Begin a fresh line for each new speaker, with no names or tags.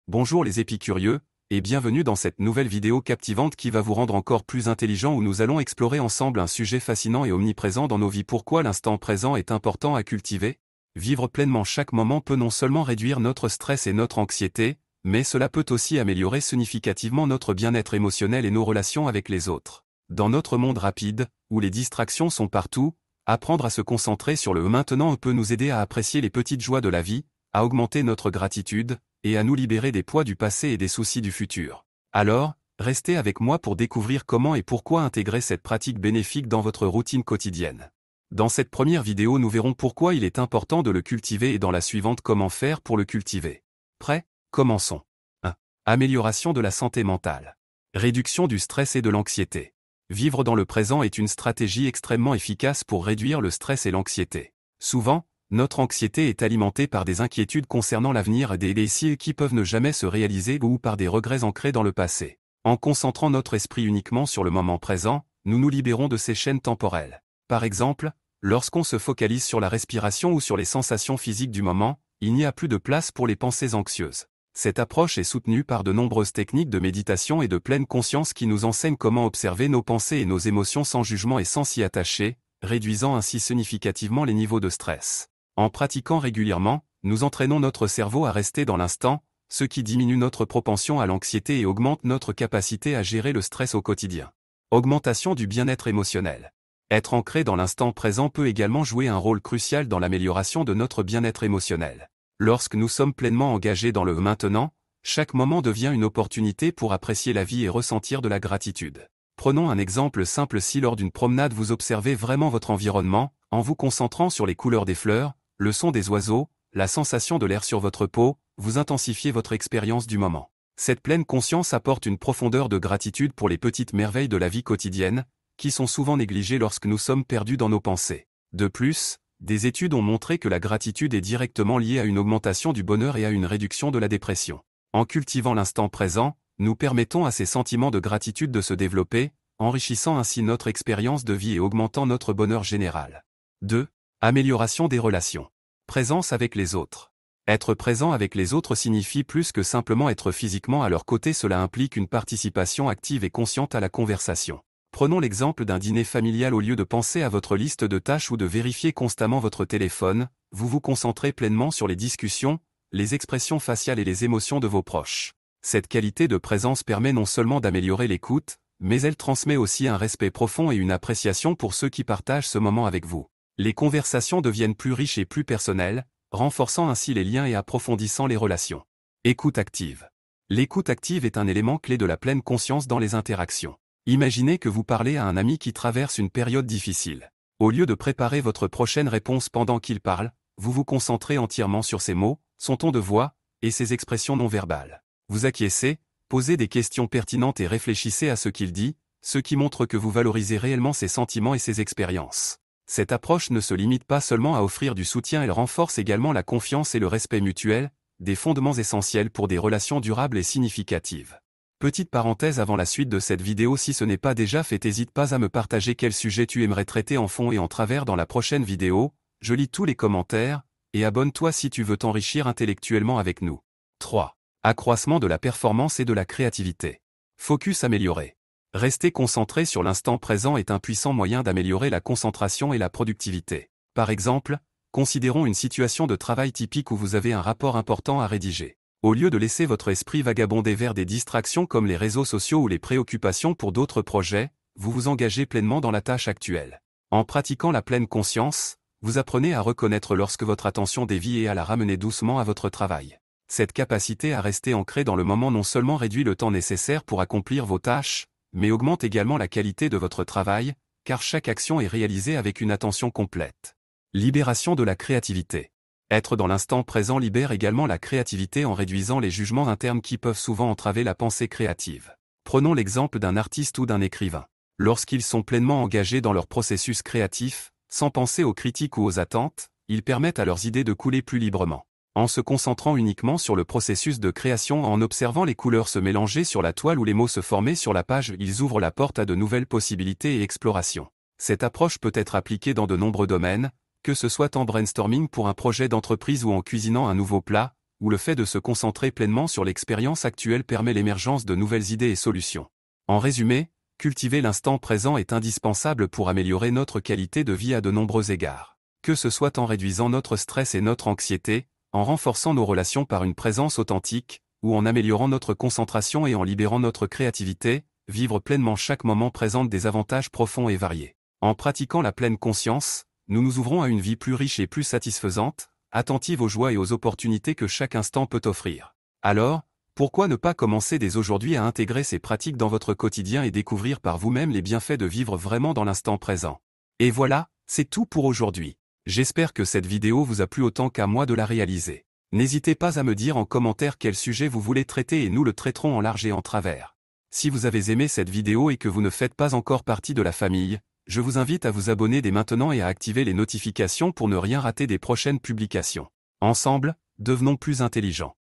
Bonjour les épicurieux, et bienvenue dans cette nouvelle vidéo captivante qui va vous rendre encore plus intelligent où nous allons explorer ensemble un sujet fascinant et omniprésent dans nos vies. Pourquoi l'instant présent est important à cultiver? Vivre pleinement chaque moment peut non seulement réduire notre stress et notre anxiété, mais cela peut aussi améliorer significativement notre bien-être émotionnel et nos relations avec les autres. Dans notre monde rapide, où les distractions sont partout, apprendre à se concentrer sur le maintenant peut nous aider à apprécier les petites joies de la vie, à augmenter notre gratitude, et à nous libérer des poids du passé et des soucis du futur. Alors, restez avec moi pour découvrir comment et pourquoi intégrer cette pratique bénéfique dans votre routine quotidienne. Dans cette première vidéo, nous verrons pourquoi il est important de le cultiver et dans la suivante comment faire pour le cultiver. Prêt? Commençons. 1. Amélioration de la santé mentale. Réduction du stress et de l'anxiété. Vivre dans le présent est une stratégie extrêmement efficace pour réduire le stress et l'anxiété. Souvent, notre anxiété est alimentée par des inquiétudes concernant l'avenir et des désirs qui peuvent ne jamais se réaliser ou par des regrets ancrés dans le passé. En concentrant notre esprit uniquement sur le moment présent, nous nous libérons de ces chaînes temporelles. Par exemple, lorsqu'on se focalise sur la respiration ou sur les sensations physiques du moment, il n'y a plus de place pour les pensées anxieuses. Cette approche est soutenue par de nombreuses techniques de méditation et de pleine conscience qui nous enseignent comment observer nos pensées et nos émotions sans jugement et sans s'y attacher, réduisant ainsi significativement les niveaux de stress. En pratiquant régulièrement, nous entraînons notre cerveau à rester dans l'instant, ce qui diminue notre propension à l'anxiété et augmente notre capacité à gérer le stress au quotidien. Augmentation du bien-être émotionnel. Être ancré dans l'instant présent peut également jouer un rôle crucial dans l'amélioration de notre bien-être émotionnel. Lorsque nous sommes pleinement engagés dans le maintenant, chaque moment devient une opportunité pour apprécier la vie et ressentir de la gratitude. Prenons un exemple simple: si lors d'une promenade vous observez vraiment votre environnement, en vous concentrant sur les couleurs des fleurs, le son des oiseaux, la sensation de l'air sur votre peau, vous intensifiez votre expérience du moment. Cette pleine conscience apporte une profondeur de gratitude pour les petites merveilles de la vie quotidienne, qui sont souvent négligées lorsque nous sommes perdus dans nos pensées. De plus, des études ont montré que la gratitude est directement liée à une augmentation du bonheur et à une réduction de la dépression. En cultivant l'instant présent, nous permettons à ces sentiments de gratitude de se développer, enrichissant ainsi notre expérience de vie et augmentant notre bonheur général. 2. Amélioration des relations. Présence avec les autres. Être présent avec les autres signifie plus que simplement être physiquement à leur côté, cela implique une participation active et consciente à la conversation. Prenons l'exemple d'un dîner familial. Au lieu de penser à votre liste de tâches ou de vérifier constamment votre téléphone, vous vous concentrez pleinement sur les discussions, les expressions faciales et les émotions de vos proches. Cette qualité de présence permet non seulement d'améliorer l'écoute, mais elle transmet aussi un respect profond et une appréciation pour ceux qui partagent ce moment avec vous. Les conversations deviennent plus riches et plus personnelles, renforçant ainsi les liens et approfondissant les relations. Écoute active. L'écoute active est un élément clé de la pleine conscience dans les interactions. Imaginez que vous parlez à un ami qui traverse une période difficile. Au lieu de préparer votre prochaine réponse pendant qu'il parle, vous vous concentrez entièrement sur ses mots, son ton de voix, et ses expressions non verbales. Vous acquiescez, posez des questions pertinentes et réfléchissez à ce qu'il dit, ce qui montre que vous valorisez réellement ses sentiments et ses expériences. Cette approche ne se limite pas seulement à offrir du soutien, elle renforce également la confiance et le respect mutuel, des fondements essentiels pour des relations durables et significatives. Petite parenthèse avant la suite de cette vidéo: si ce n'est pas déjà fait, n'hésite pas à me partager quel sujet tu aimerais traiter en fond et en travers dans la prochaine vidéo, je lis tous les commentaires, et abonne-toi si tu veux t'enrichir intellectuellement avec nous. 3. Accroissement de la performance et de la créativité. Focus amélioré. Rester concentré sur l'instant présent est un puissant moyen d'améliorer la concentration et la productivité. Par exemple, considérons une situation de travail typique où vous avez un rapport important à rédiger. Au lieu de laisser votre esprit vagabonder vers des distractions comme les réseaux sociaux ou les préoccupations pour d'autres projets, vous vous engagez pleinement dans la tâche actuelle. En pratiquant la pleine conscience, vous apprenez à reconnaître lorsque votre attention dévie et à la ramener doucement à votre travail. Cette capacité à rester ancré dans le moment non seulement réduit le temps nécessaire pour accomplir vos tâches, mais augmente également la qualité de votre travail, car chaque action est réalisée avec une attention complète. Libération de la créativité. Être dans l'instant présent libère également la créativité en réduisant les jugements internes qui peuvent souvent entraver la pensée créative. Prenons l'exemple d'un artiste ou d'un écrivain. Lorsqu'ils sont pleinement engagés dans leur processus créatif, sans penser aux critiques ou aux attentes, ils permettent à leurs idées de couler plus librement. En se concentrant uniquement sur le processus de création, en observant les couleurs se mélanger sur la toile ou les mots se former sur la page, ils ouvrent la porte à de nouvelles possibilités et explorations. Cette approche peut être appliquée dans de nombreux domaines, que ce soit en brainstorming pour un projet d'entreprise ou en cuisinant un nouveau plat, où le fait de se concentrer pleinement sur l'expérience actuelle permet l'émergence de nouvelles idées et solutions. En résumé, cultiver l'instant présent est indispensable pour améliorer notre qualité de vie à de nombreux égards. Que ce soit en réduisant notre stress et notre anxiété, en renforçant nos relations par une présence authentique, ou en améliorant notre concentration et en libérant notre créativité, vivre pleinement chaque moment présente des avantages profonds et variés. En pratiquant la pleine conscience, nous nous ouvrons à une vie plus riche et plus satisfaisante, attentive aux joies et aux opportunités que chaque instant peut offrir. Alors, pourquoi ne pas commencer dès aujourd'hui à intégrer ces pratiques dans votre quotidien et découvrir par vous-même les bienfaits de vivre vraiment dans l'instant présent? Et voilà, c'est tout pour aujourd'hui. J'espère que cette vidéo vous a plu autant qu'à moi de la réaliser. N'hésitez pas à me dire en commentaire quel sujet vous voulez traiter et nous le traiterons en large et en travers. Si vous avez aimé cette vidéo et que vous ne faites pas encore partie de la famille, je vous invite à vous abonner dès maintenant et à activer les notifications pour ne rien rater des prochaines publications. Ensemble, devenons plus intelligents.